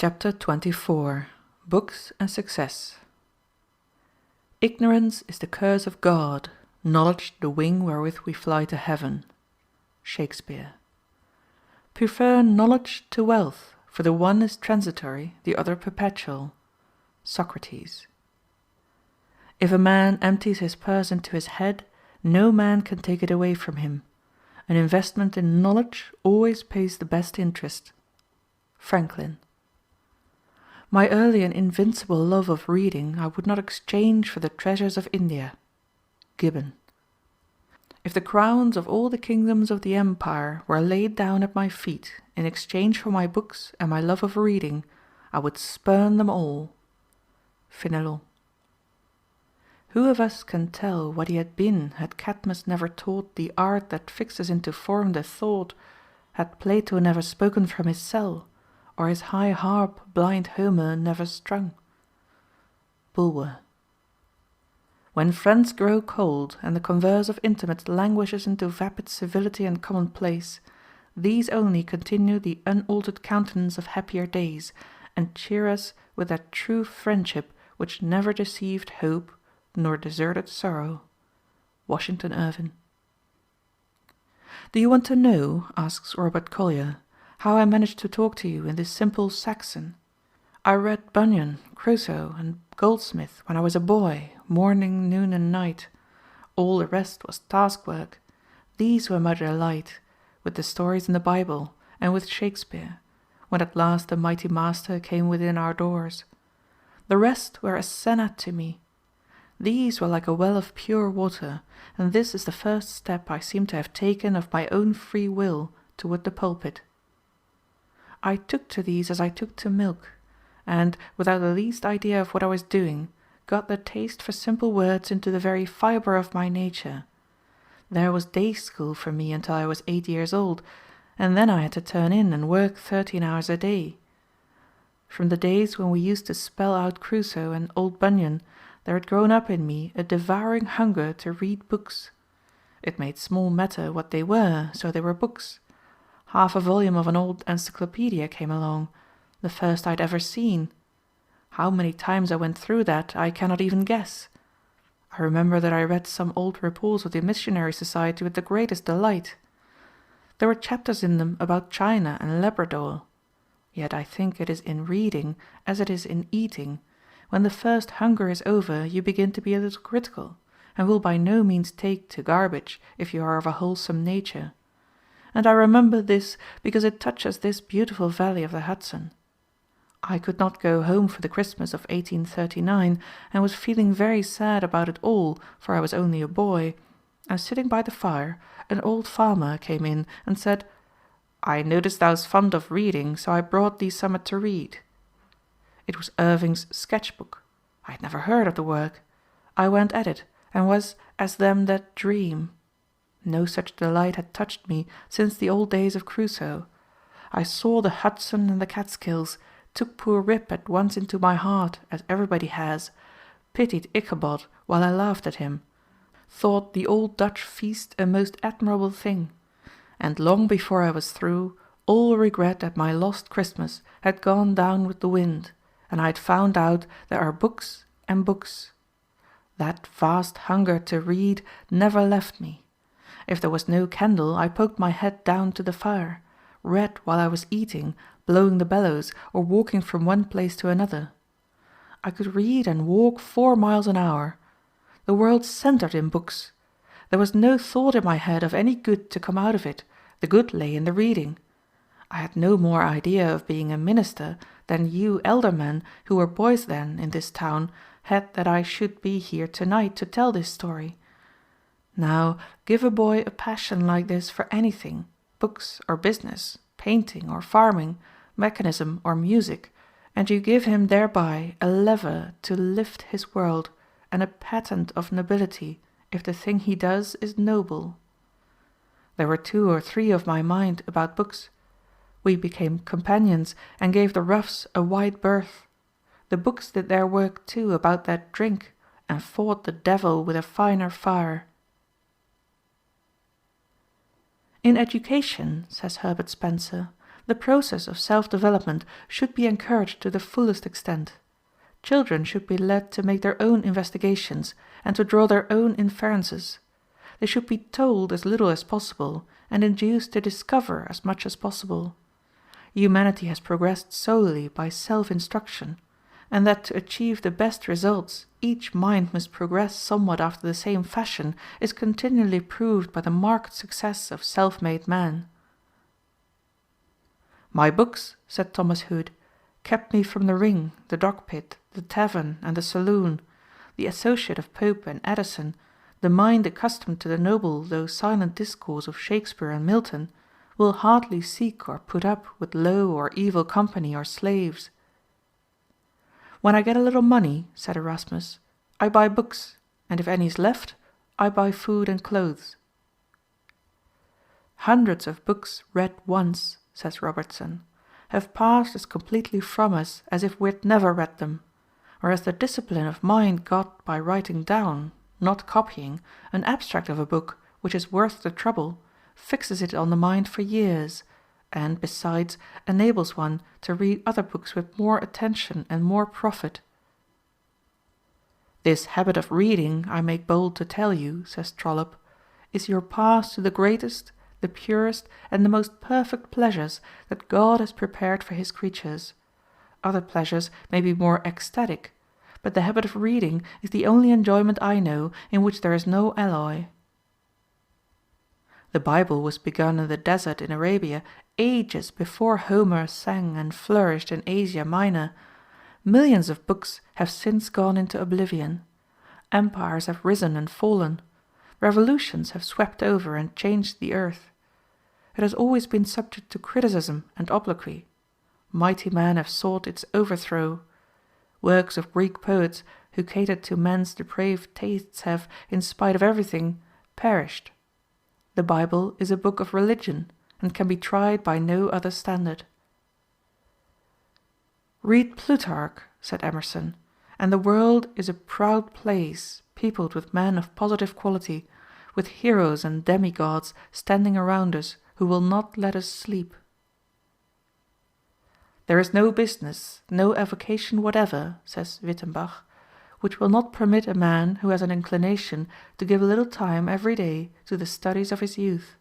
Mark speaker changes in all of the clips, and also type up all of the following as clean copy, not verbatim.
Speaker 1: Chapter 24. Books and Success. Ignorance is the curse of God, knowledge the wing wherewith we fly to heaven. Shakespeare. Prefer knowledge to wealth, for the one is transitory, the other perpetual. Socrates. If a man empties his purse into his head, no man can take it away from him. An investment in knowledge always pays the best interest. Franklin. My early and invincible love of reading I would not exchange for the treasures of India. Gibbon. If the crowns of all the kingdoms of the empire were laid down at my feet in exchange for my books and my love of reading, I would spurn them all. Fénelon. Who of us can tell what he had been had Cadmus never taught the art that fixes into form the thought, had Plato never spoken from his cell, or his high harp blind Homer never strung? Bulwer. When friends grow cold, and the converse of intimates languishes into vapid civility and commonplace, these only continue the unaltered countenance of happier days, and cheer us with that true friendship which never deceived hope, nor deserted sorrow. Washington Irving. Do you want to know, asks Robert Collier, how I managed to talk to you in this simple Saxon? I read Bunyan, Crusoe, and Goldsmith when I was a boy, morning, noon, and night. All the rest was task work. These were my delight, with the stories in the Bible, and with Shakespeare, when at last the mighty master came within our doors. The rest were as senna to me. These were like a well of pure water, and this is the first step I seem to have taken of my own free will toward the pulpit. I took to these as I took to milk, and, without the least idea of what I was doing, got the taste for simple words into the very fibre of my nature. There was day school for me until I was 8 years old, and then I had to turn in and work 13 hours a day. From the days when we used to spell out Crusoe and old Bunyan, there had grown up in me a devouring hunger to read books. It made small matter what they were, so they were books. Half a volume of an old encyclopedia came along, the first I'd ever seen. How many times I went through that I cannot even guess. I remember that I read some old reports of the Missionary Society with the greatest delight. There were chapters in them about China and Labrador. Yet I think it is in reading as it is in eating. When the first hunger is over, you begin to be a little critical, and will by no means take to garbage if you are of a wholesome nature. And I remember this because it touches this beautiful valley of the Hudson. I could not go home for the Christmas of 1839, and was feeling very sad about it all, for I was only a boy, and sitting by the fire, an old farmer came in and said, "I noticed thou's fond of reading, so I brought thee summat to read." It was Irving's sketch-book. I had never heard of the work. I went at it, and was as them that dream. No such delight had touched me since the old days of Crusoe. I saw the Hudson and the Catskills, took poor Rip at once into my heart, as everybody has, pitied Ichabod while I laughed at him, thought the old Dutch feast a most admirable thing, and long before I was through, all regret at my lost Christmas had gone down with the wind, and I had found out there are books and books. That vast hunger to read never left me. If there was no candle, I poked my head down to the fire, read while I was eating, blowing the bellows, or walking from one place to another. I could read and walk 4 miles an hour. The world centred in books. There was no thought in my head of any good to come out of it. The good lay in the reading. I had no more idea of being a minister than you elder men, who were boys then in this town, had that I should be here tonight to tell this story. Now, give a boy a passion like this for anything, books or business, painting or farming, mechanism or music, and you give him thereby a lever to lift his world, and a patent of nobility, if the thing he does is noble. There were 2 or 3 of my mind about books. We became companions, and gave the roughs a wide berth. The books did their work too about that drink, and fought the devil with a finer fire. In education, says Herbert Spencer, The process of self-development should be encouraged to the fullest extent. Children should be led to make their own investigations and to draw their own inferences. They should be told as little as possible and induced to discover as much as possible. Humanity has progressed solely by self-instruction, and that to achieve the best results each mind must progress somewhat after the same fashion is continually proved by the marked success of self-made men. "My books," said Thomas Hood, "kept me from the ring, the dog-pit, the tavern, and the saloon. The associate of Pope and Addison, the mind accustomed to the noble though silent discourse of Shakespeare and Milton, will hardly seek or put up with low or evil company or slaves." "When I get a little money," said Erasmus, "I buy books, and if any is left, I buy food and clothes." "Hundreds of books read once," says Robertson, "have passed as completely from us as if we had never read them, whereas the discipline of mind got by writing down, not copying, an abstract of a book which is worth the trouble, fixes it on the mind for years, and, besides, enables one to read other books with more attention and more profit." "This habit of reading, I make bold to tell you," says Trollope, "is your pass to the greatest, the purest, and the most perfect pleasures that God has prepared for His creatures. Other pleasures may be more ecstatic, but the habit of reading is the only enjoyment I know in which there is no alloy." The Bible was begun in the desert in Arabia ages before Homer sang and flourished in Asia Minor. Millions of books have since gone into oblivion. Empires have risen and fallen. Revolutions have swept over and changed the earth. It has always been subject to criticism and obloquy. Mighty men have sought its overthrow. Works of Greek poets who catered to men's depraved tastes have, in spite of everything, perished. The Bible is a book of religion, and can be tried by no other standard. "Read Plutarch," said Emerson, "and the world is a proud place, peopled with men of positive quality, with heroes and demigods standing around us who will not let us sleep." "There is no business, no avocation whatever," says Wittenbach, "which will not permit a man who has an inclination to give a little time every day to the studies of his youth."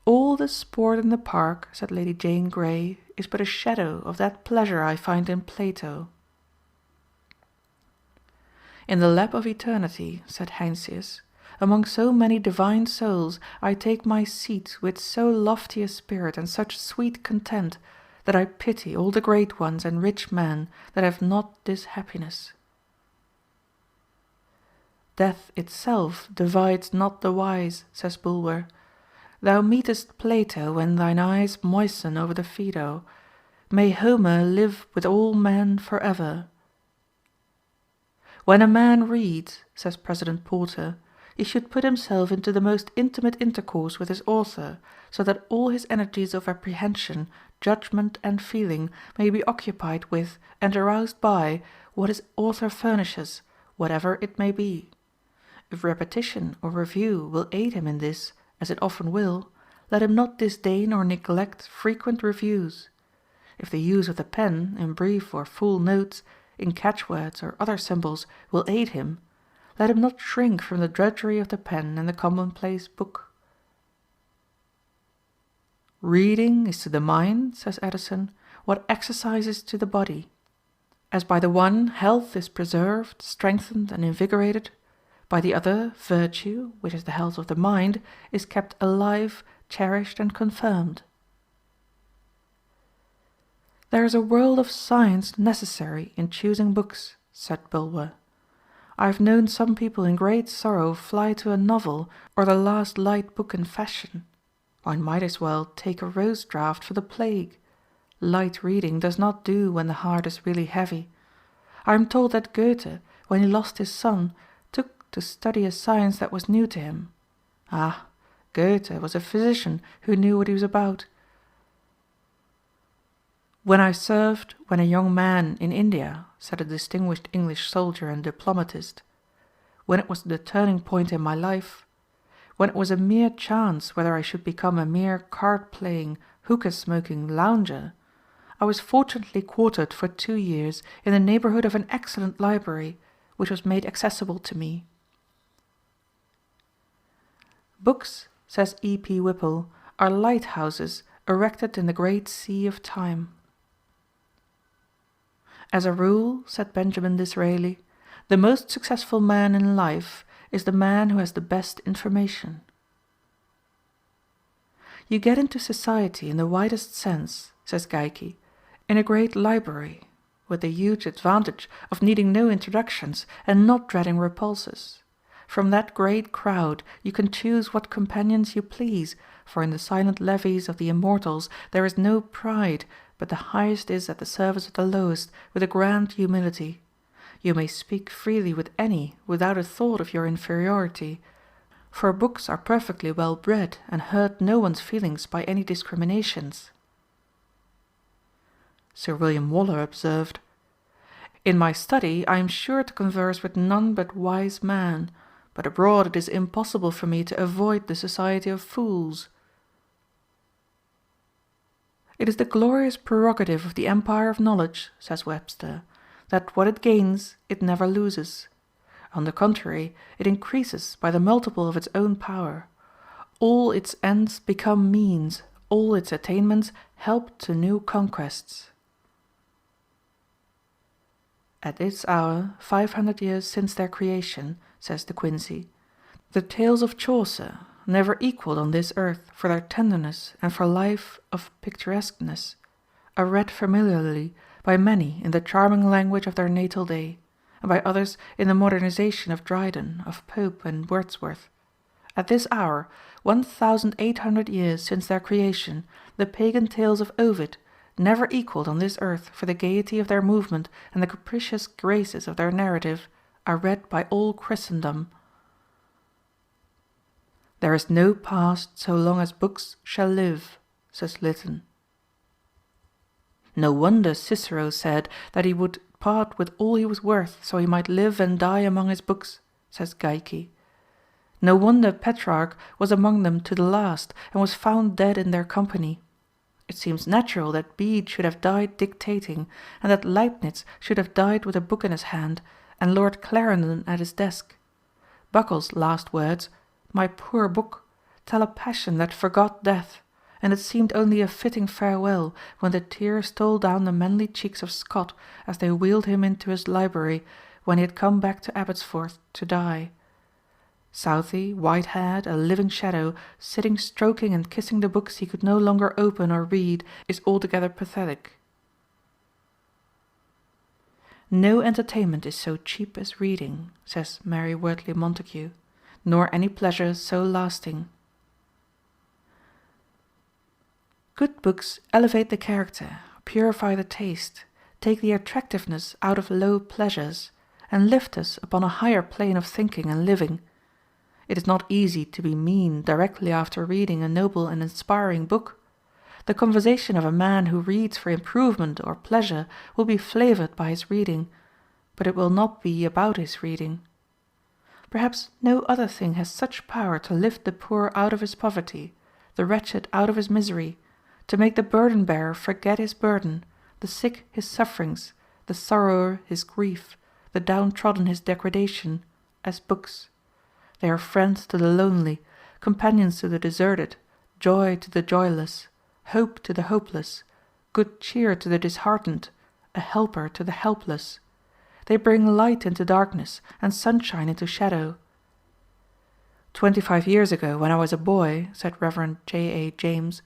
Speaker 1: "All the sport in the park," said Lady Jane Grey, "is but a shadow of that pleasure I find in Plato." "In the lap of eternity," said Heinsius, "among so many divine souls, I take my seat with so lofty a spirit and such sweet content, that I pity all the great ones and rich men that have not this happiness." "Death itself divides not the wise," says Bulwer. "Thou meetest Plato when thine eyes moisten over the Phaedo. May Homer live with all men forever." "When a man reads," says President Porter, "he should put himself into the most intimate intercourse with his author, so that all his energies of apprehension, judgment, and feeling may be occupied with and aroused by what his author furnishes, whatever it may be. If repetition or review will aid him in this, as it often will, let him not disdain or neglect frequent reviews. If the use of the pen, in brief or full notes, in catchwords or other symbols, will aid him, let him not shrink from the drudgery of the pen and the commonplace book." "Reading is to the mind," says Addison, "what exercise is to the body. As by the one health is preserved, strengthened, and invigorated, by the other virtue, which is the health of the mind, is kept alive, cherished, and confirmed." "There is a world of science necessary in choosing books," said Bulwer. "I have known some people in great sorrow fly to a novel, or the last light book in fashion. One might as well take a rose draught for the plague. Light reading does not do when the heart is really heavy. I am told that Goethe, when he lost his son, took to study a science that was new to him. Ah, Goethe was a physician who knew what he was about. "When I served, when a young man, in India," said a distinguished English soldier and diplomatist, "when it was the turning point in my life, when it was a mere chance whether I should become a mere card-playing, hookah-smoking lounger, I was fortunately quartered for 2 years in the neighborhood of an excellent library, which was made accessible to me. Books, says E.P. Whipple, are lighthouses erected in the great sea of time. As a rule, said Benjamin Disraeli, the most successful man in life is the man who has the best information. You get into society in the widest sense, says Geikie, in a great library, with the huge advantage of needing no introductions and not dreading repulses. From that great crowd you can choose what companions you please, for in the silent levees of the immortals there is no pride, but the highest is at the service of the lowest, with a grand humility. You may speak freely with any without a thought of your inferiority, for books are perfectly well bred and hurt no one's feelings by any discriminations. Sir William Waller observed, "In my study I am sure to converse with none but wise men, but abroad it is impossible for me to avoid the society of fools." It is the glorious prerogative of the empire of knowledge, says Webster, that what it gains it never loses. On the contrary, it increases by the multiple of its own power. All its ends become means, all its attainments help to new conquests. At this hour, 500 years since their creation, says De Quincey, the tales of Chaucer, never equaled on this earth for their tenderness and for life of picturesqueness, are read familiarly by many in the charming language of their natal day, and by others in the modernization of Dryden, of Pope and Wordsworth. At this hour, 1,800 years since their creation, the pagan tales of Ovid, never equaled on this earth for the gaiety of their movement and the capricious graces of their narrative, are read by all Christendom. There is no past so long as books shall live, says Lytton. No wonder Cicero said that he would part with all he was worth so he might live and die among his books, says Geikie. No wonder Petrarch was among them to the last and was found dead in their company. It seems natural that Bede should have died dictating, and that Leibniz should have died with a book in his hand, and Lord Clarendon at his desk. Buckle's last words, "My poor book," tell a passion that forgot death, and it seemed only a fitting farewell when the tears stole down the manly cheeks of Scott as they wheeled him into his library when he had come back to Abbotsford to die. Southey, white-haired, a living shadow, sitting stroking and kissing the books he could no longer open or read, is altogether pathetic. No entertainment is so cheap as reading, says Mary Wortley Montagu, nor any pleasure so lasting. Good books elevate the character, purify the taste, take the attractiveness out of low pleasures, and lift us upon a higher plane of thinking and living. It is not easy to be mean directly after reading a noble and inspiring book. The conversation of a man who reads for improvement or pleasure will be flavored by his reading, but it will not be about his reading. Perhaps no other thing has such power to lift the poor out of his poverty, the wretched out of his misery, to make the burden-bearer forget his burden, the sick his sufferings, the sorrower his grief, the downtrodden his degradation, as books. They are friends to the lonely, companions to the deserted, joy to the joyless, hope to the hopeless, good cheer to the disheartened, a helper to the helpless. They bring light into darkness and sunshine into shadow. 25 years ago, when I was a boy, said Rev. J. A. James,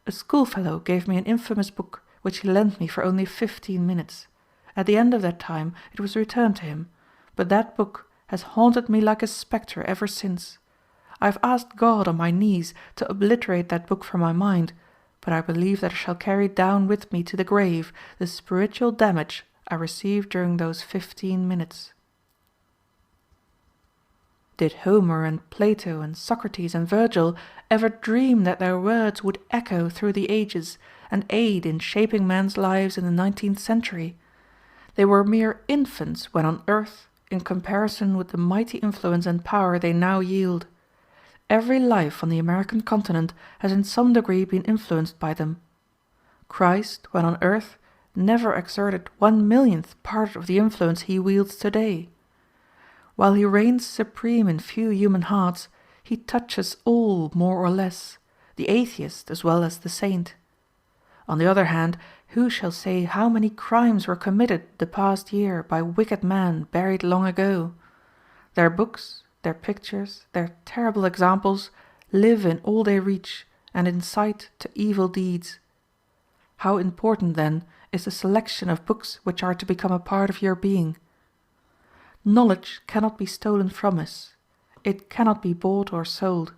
Speaker 1: a schoolfellow gave me an infamous book which he lent me for only 15 minutes. At the end of that time it was returned to him, but that book has haunted me like a spectre ever since. I have asked God on my knees to obliterate that book from my mind, but I believe that I shall carry down with me to the grave the spiritual damage I received during those 15 minutes. Did Homer and Plato and Socrates and Virgil ever dream that their words would echo through the ages and aid in shaping men's lives in the 19th century? They were mere infants when on earth in comparison with the mighty influence and power they now yield. Every life on the American continent has in some degree been influenced by them. Christ, when on earth, never exerted 1/1,000,000th part of the influence he wields today. While he reigns supreme in few human hearts, he touches all more or less, the atheist as well as the saint. On the other hand, who shall say how many crimes were committed the past year by wicked men buried long ago? Their books, their pictures, their terrible examples live in all they reach and incite to evil deeds. How important, then, is the selection of books which are to become a part of your being. Knowledge cannot be stolen from us. It cannot be bought or sold.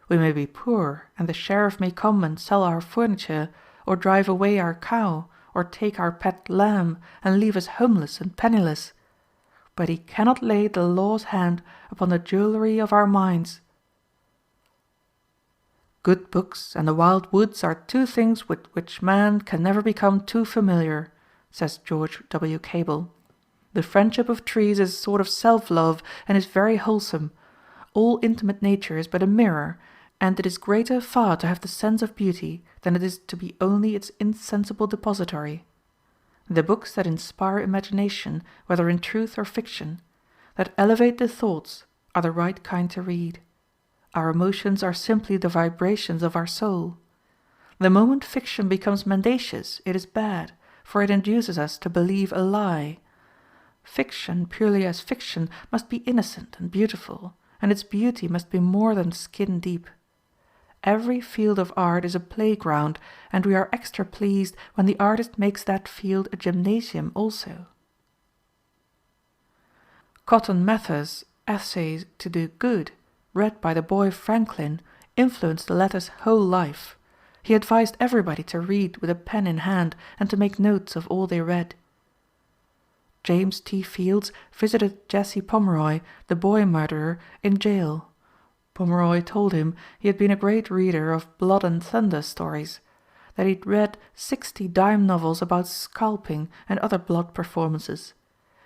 Speaker 1: We may be poor, and the sheriff may come and sell our furniture, or drive away our cow, or take our pet lamb, and leave us homeless and penniless. But he cannot lay the law's hand upon the jewelry of our minds. Good books and the wild woods are two things with which man can never become too familiar, says George W. Cable. The friendship of trees is a sort of self-love and is very wholesome. All intimate nature is but a mirror, and it is greater far to have the sense of beauty than it is to be only its insensible depository. The books that inspire imagination, whether in truth or fiction, that elevate the thoughts, are the right kind to read. Our emotions are simply the vibrations of our soul. The moment fiction becomes mendacious, it is bad, for it induces us to believe a lie. Fiction, purely as fiction, must be innocent and beautiful, and its beauty must be more than skin deep. Every field of art is a playground, and we are extra pleased when the artist makes that field a gymnasium also. Cotton Mather's Essay to Do Good, read by the boy Franklin, influenced the latter's whole life. He advised everybody to read with a pen in hand and to make notes of all they read. James T. Fields visited Jesse Pomeroy, the boy murderer, in jail. Pomeroy told him he had been a great reader of blood and thunder stories, that he'd read 60 dime novels about scalping and other blood performances,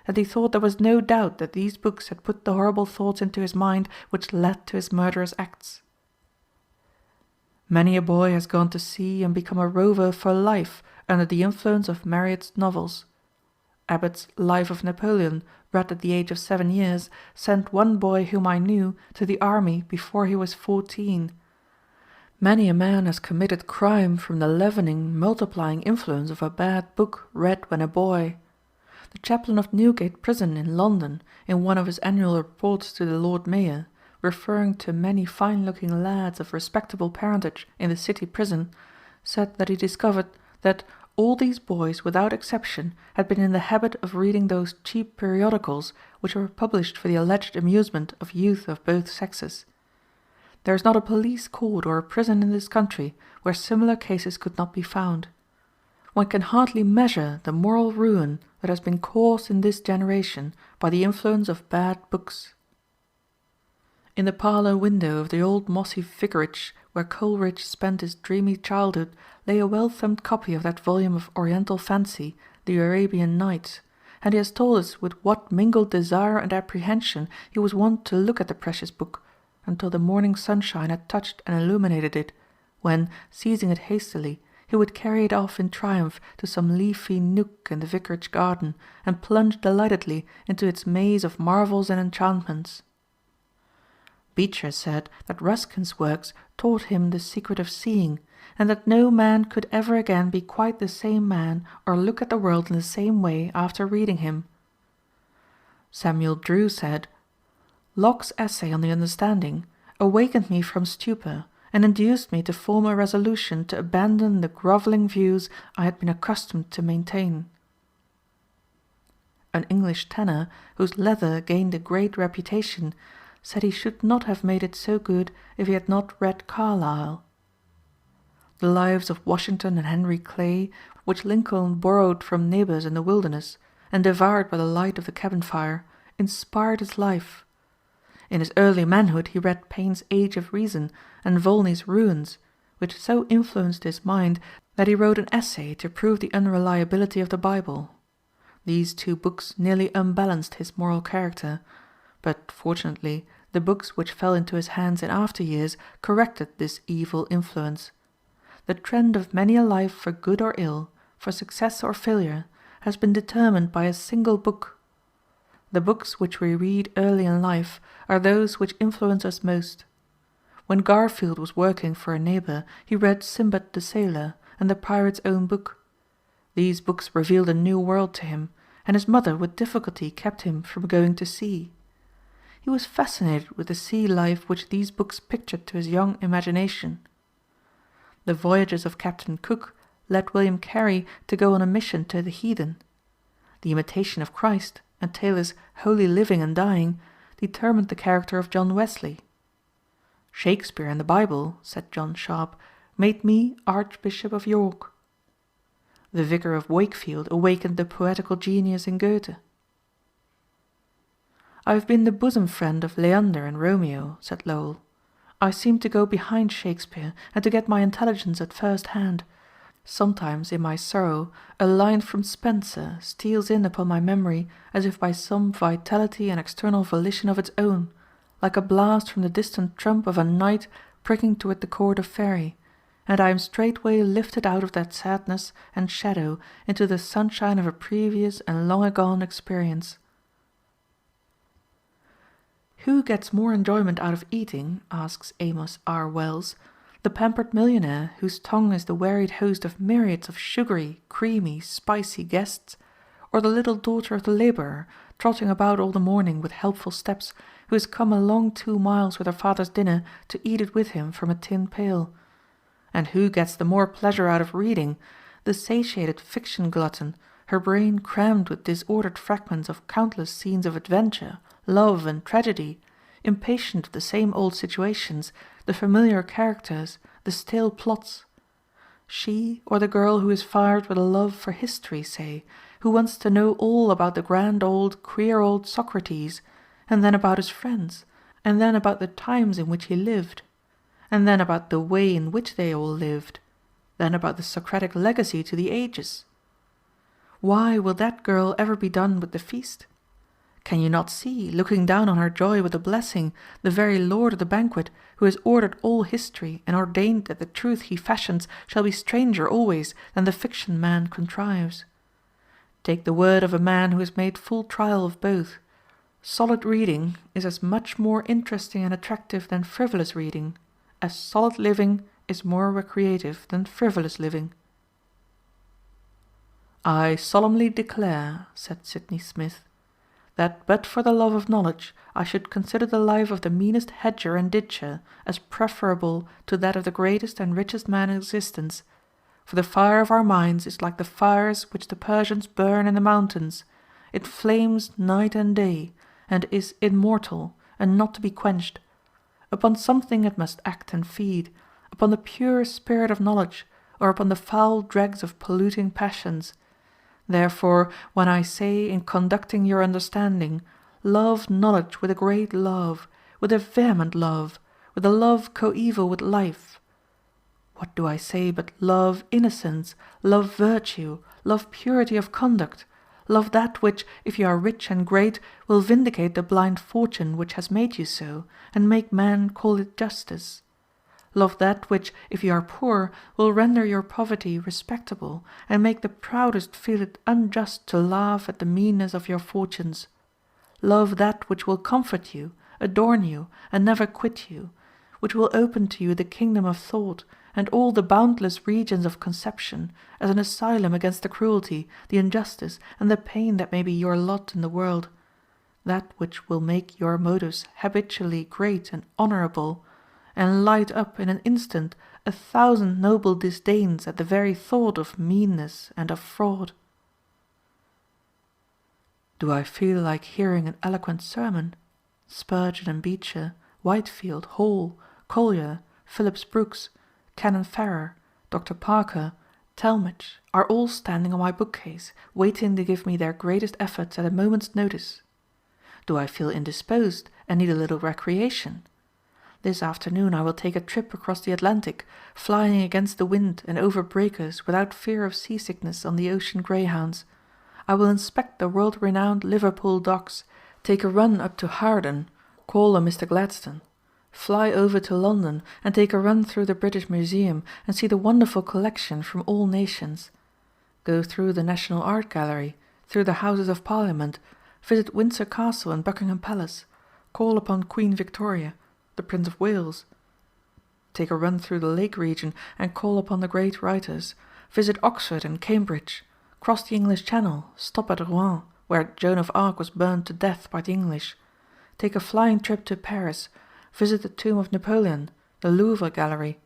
Speaker 1: and he thought there was no doubt that these books had put the horrible thoughts into his mind which led to his murderous acts. Many a boy has gone to sea and become a rover for life under the influence of Marryat's novels. Abbott's Life of Napoleon, read at the age of 7 years, sent one boy whom I knew to the army before he was 14. Many a man has committed crime from the leavening, multiplying influence of a bad book read when a boy. The chaplain of Newgate Prison in London, in one of his annual reports to the Lord Mayor, referring to many fine-looking lads of respectable parentage in the city prison, said that he discovered that all these boys without exception had been in the habit of reading those cheap periodicals which were published for the alleged amusement of youth of both sexes. There is not a police court or a prison in this country where similar cases could not be found. One can hardly measure the moral ruin that has been caused in this generation by the influence of bad books. In the parlour window of the old mossy vicarage where Coleridge spent his dreamy childhood lay a well-thumbed copy of that volume of Oriental fancy, The Arabian Nights, and he has told us with what mingled desire and apprehension he was wont to look at the precious book, until the morning sunshine had touched and illuminated it, when, seizing it hastily, he would carry it off in triumph to some leafy nook in the vicarage garden, and plunge delightedly into its maze of marvels and enchantments. Beecher said that Ruskin's works taught him the secret of seeing, and that no man could ever again be quite the same man or look at the world in the same way after reading him. Samuel Drew said, "Locke's essay on the understanding awakened me from stupor, and induced me to form a resolution to abandon the grovelling views I had been accustomed to maintain." An English tanner, whose leather gained a great reputation, said he should not have made it so good if he had not read Carlyle. The lives of Washington and Henry Clay, which Lincoln borrowed from neighbors in the wilderness, and devoured by the light of the cabin fire, inspired his life. In his early manhood he read Paine's Age of Reason and Volney's Ruins, which so influenced his mind that he wrote an essay to prove the unreliability of the Bible. These two books nearly unbalanced his moral character, but fortunately The books which fell into his hands in after years corrected this evil influence. The trend of many a life for good or ill, for success or failure, has been determined by a single book. The books which we read early in life are those which influence us most. When Garfield was working for a neighbor, he read Sinbad the Sailor and the Pirate's Own Book. These books revealed a new world to him, and his mother with difficulty kept him from going to sea. He was fascinated with the sea life which these books pictured to his young imagination. The Voyages of Captain Cook led William Carey to go on a mission to the heathen. The Imitation of Christ and Taylor's Holy Living and Dying determined the character of John Wesley. Shakespeare and the Bible, said John Sharp, made me Archbishop of York. The Vicar of Wakefield awakened the poetical genius in Goethe. I have been the bosom friend of Leander and Romeo, said Lowell. I seem to go behind Shakespeare and to get my intelligence at first hand. Sometimes in my sorrow a line from Spenser steals in upon my memory as if by some vitality and external volition of its own, like a blast from the distant trump of a knight pricking toward the court of Faery, and I am straightway lifted out of that sadness and shadow into the sunshine of a previous and long-agone experience. Who gets more enjoyment out of eating, asks Amos R. Wells, the pampered millionaire whose tongue is the wearied host of myriads of sugary, creamy, spicy guests, or the little daughter of the laborer, trotting about all the morning with helpful steps, who has come a long 2 miles with her father's dinner to eat it with him from a tin pail? And who gets the more pleasure out of reading, the satiated fiction glutton, her brain crammed with disordered fragments of countless scenes of adventure, love and tragedy, impatient of the same old situations, the familiar characters, the stale plots? She, or the girl who is fired with a love for history, say, who wants to know all about the grand old, queer old Socrates, and then about his friends, and then about the times in which he lived, and then about the way in which they all lived, then about the Socratic legacy to the ages? Why will that girl ever be done with the feast? Can you not see, looking down on her joy with a blessing, the very lord of the banquet, who has ordered all history and ordained that the truth he fashions shall be stranger always than the fiction man contrives? Take the word of a man who has made full trial of both. Solid reading is as much more interesting and attractive than frivolous reading, as solid living is more recreative than frivolous living. I solemnly declare, said Sydney Smith, that but for the love of knowledge I should consider the life of the meanest hedger and ditcher as preferable to that of the greatest and richest man in existence, for the fire of our minds is like the fires which the Persians burn in the mountains. It flames night and day, and is immortal, and not to be quenched. Upon something it must act and feed, upon the pure spirit of knowledge, or upon the foul dregs of polluting passions. Therefore, when I say in conducting your understanding, love knowledge with a great love, with a vehement love, with a love coeval with life, what do I say but love innocence, love virtue, love purity of conduct, love that which, if you are rich and great, will vindicate the blind fortune which has made you so, and make men call it justice. Love that which, if you are poor, will render your poverty respectable, and make the proudest feel it unjust to laugh at the meanness of your fortunes. Love that which will comfort you, adorn you, and never quit you, which will open to you the kingdom of thought, and all the boundless regions of conception, as an asylum against the cruelty, the injustice, and the pain that may be your lot in the world. That which will make your motives habitually great and honorable, and light up in an instant 1,000 noble disdains at the very thought of meanness and of fraud. Do I feel like hearing an eloquent sermon? Spurgeon and Beecher, Whitefield, Hall, Collier, Phillips Brooks, Canon Farrer, Dr. Parker, Talmage are all standing on my bookcase, waiting to give me their greatest efforts at a moment's notice. Do I feel indisposed and need a little recreation? This afternoon I will take a trip across the Atlantic, flying against the wind and over breakers without fear of seasickness on the ocean greyhounds. I will inspect the world-renowned Liverpool docks, take a run up to Hawarden, Call on Mr. Gladstone. Fly over to London and take a run through the British Museum and see the wonderful collection from all nations. Go through the National Art Gallery, through the Houses of Parliament, visit Windsor Castle and Buckingham Palace, call upon Queen Victoria, the Prince of Wales. Take a run through the Lake region and call upon the great writers, visit Oxford and Cambridge, cross the English Channel, stop at Rouen, where Joan of Arc was burned to death by the English. Take a flying trip to Paris, visit the tomb of Napoleon, the Louvre Gallery.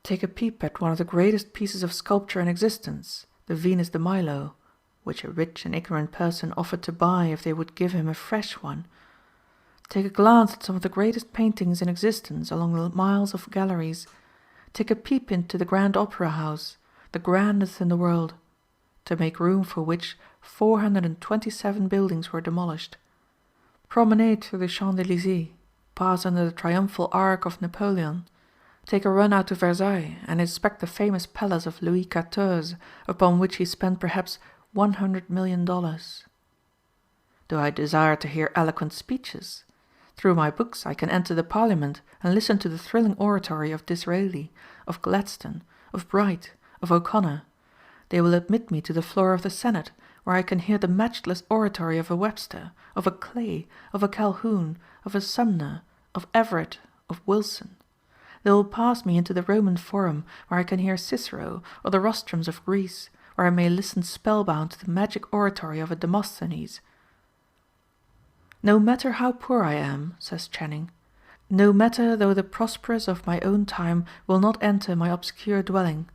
Speaker 1: Take a peep at one of the greatest pieces of sculpture in existence, the Venus de Milo, which a rich and ignorant person offered to buy if they would give him a fresh one. Take a glance at some of the greatest paintings in existence along the miles of galleries. Take a peep into the Grand Opera House, the grandest in the world, to make room for which 427 buildings were demolished. Promenade through the Champs-Élysées, pass under the triumphal arch of Napoleon, take a run out to Versailles and inspect the famous palace of Louis XIV, upon which he spent perhaps $100 million. Do I desire to hear eloquent speeches? Through my books I can enter the Parliament and listen to the thrilling oratory of Disraeli, of Gladstone, of Bright, of O'Connor. They will admit me to the floor of the Senate, where I can hear the matchless oratory of a Webster, of a Clay, of a Calhoun, of a Sumner, of Everett, of Wilson. They will pass me into the Roman Forum, where I can hear Cicero, or the rostrums of Greece, where I may listen spellbound to the magic oratory of a Demosthenes. No matter how poor I am, says Channing, no matter though the prosperous of my own time will not enter my obscure dwelling,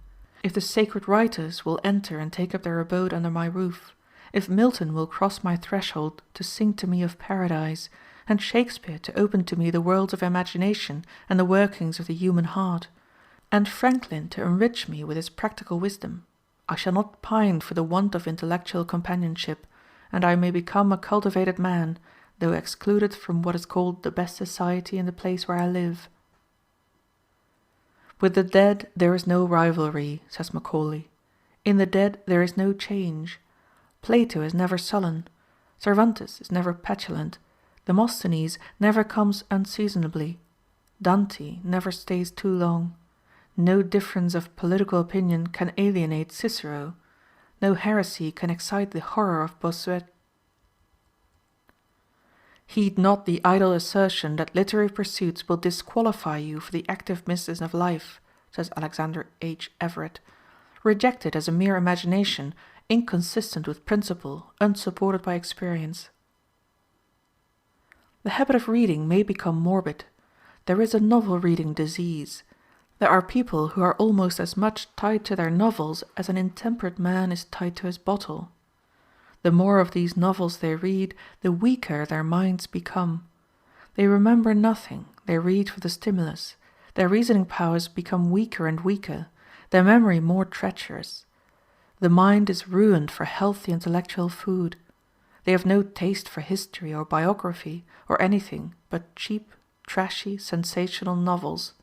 Speaker 1: if the sacred writers will enter and take up their abode under my roof, if Milton will cross my threshold to sing to me of paradise, and Shakespeare to open to me the worlds of imagination and the workings of the human heart, and Franklin to enrich me with his practical wisdom, I shall not pine for the want of intellectual companionship, and I may become a cultivated man, though excluded from what is called the best society in the place where I live. With the dead there is no rivalry, says Macaulay. In the dead there is no change. Plato is never sullen. Cervantes is never petulant. Demosthenes never comes unseasonably. Dante never stays too long. No difference of political opinion can alienate Cicero. No heresy can excite the horror of Bossuet. Heed not the idle assertion that literary pursuits will disqualify you for the active business of life, says Alexander H. Everett. Reject it as a mere imagination, inconsistent with principle, unsupported by experience. The habit of reading may become morbid. There is a novel-reading disease. There are people who are almost as much tied to their novels as an intemperate man is tied to his bottle. The more of these novels they read, the weaker their minds become. They remember nothing, they read for the stimulus. Their reasoning powers become weaker and weaker, their memory more treacherous. The mind is ruined for healthy intellectual food. They have no taste for history or biography or anything but cheap, trashy, sensational novels.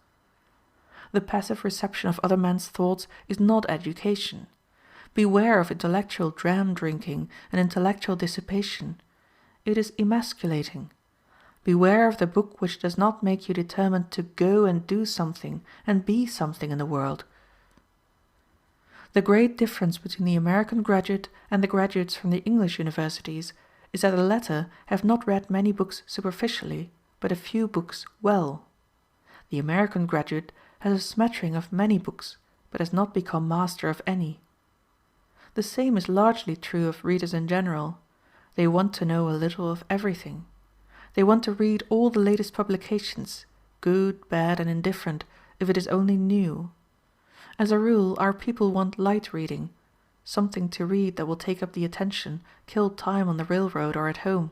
Speaker 1: The passive reception of other men's thoughts is not education. Beware of intellectual dram drinking and intellectual dissipation. It is emasculating. Beware of the book which does not make you determined to go and do something and be something in the world. The great difference between the American graduate and the graduates from the English universities is that the latter have not read many books superficially, but a few books well. The American graduate has a smattering of many books, but has not become master of any. The same is largely true of readers in general. They want to know a little of everything. They want to read all the latest publications, good, bad, and indifferent, if it is only new. As a rule, our people want light reading, something to read that will take up the attention, kill time on the railroad or at home.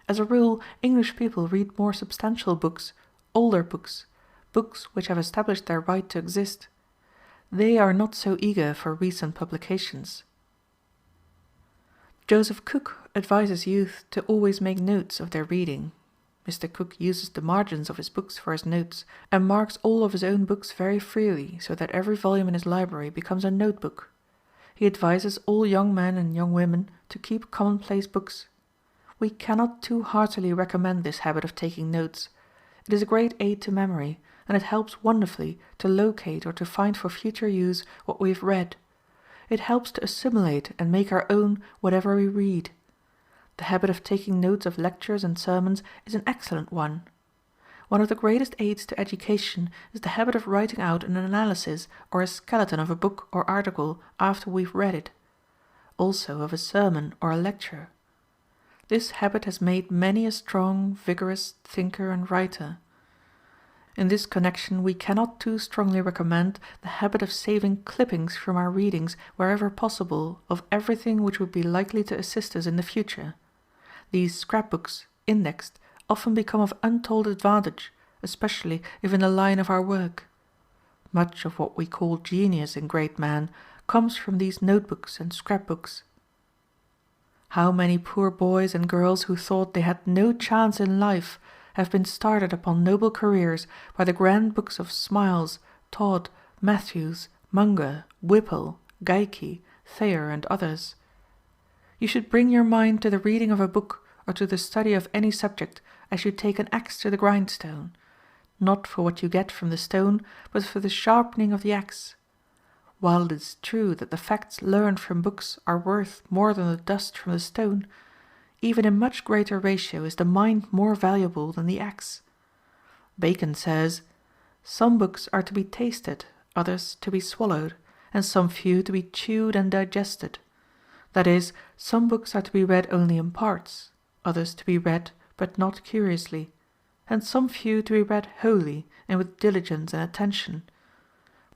Speaker 1: As a rule, English people read more substantial books, older books, books which have established their right to exist. They are not so eager for recent publications. Joseph Cook advises youth to always make notes of their reading. Mr. Cook uses the margins of his books for his notes, and marks all of his own books very freely, so that every volume in his library becomes a notebook. He advises all young men and young women to keep commonplace books. We cannot too heartily recommend this habit of taking notes. It is a great aid to memory, and it helps wonderfully to locate or to find for future use what we have read. It helps to assimilate and make our own whatever we read. The habit of taking notes of lectures and sermons is an excellent one. One of the greatest aids to education is the habit of writing out an analysis or a skeleton of a book or article after we've read it. Also of a sermon or a lecture. This habit has made many a strong, vigorous thinker and writer. In this connection we cannot too strongly recommend the habit of saving clippings from our readings wherever possible of everything which would be likely to assist us in the future. These scrapbooks, indexed, often become of untold advantage, especially if in the line of our work. Much of what we call genius in great men comes from these notebooks and scrapbooks. How many poor boys and girls who thought they had no chance in life have been started upon noble careers by the grand books of Smiles, Todd, Matthews, Munger, Whipple, Geikie, Thayer, and others. You should bring your mind to the reading of a book or to the study of any subject as you take an axe to the grindstone, not for what you get from the stone, but for the sharpening of the axe. While it is true that the facts learned from books are worth more than the dust from the stone, even in much greater ratio is the mind more valuable than the axe. Bacon says, "Some books are to be tasted, others to be swallowed, and some few to be chewed and digested." That is, some books are to be read only in parts, others to be read but not curiously, and some few to be read wholly and with diligence and attention.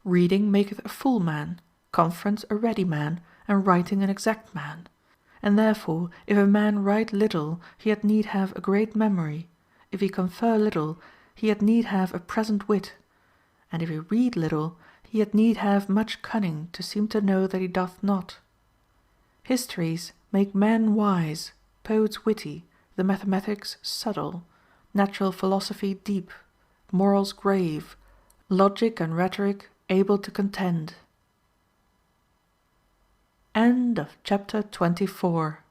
Speaker 1: Reading maketh a full man, conference a ready man, and writing an exact man. And therefore, if a man write little, he had need have a great memory; if he confer little, he had need have a present wit; and if he read little, he had need have much cunning to seem to know that he doth not. Histories make men wise, poets witty, the mathematics subtle, natural philosophy deep, morals grave, logic and rhetoric able to contend. End of chapter 24.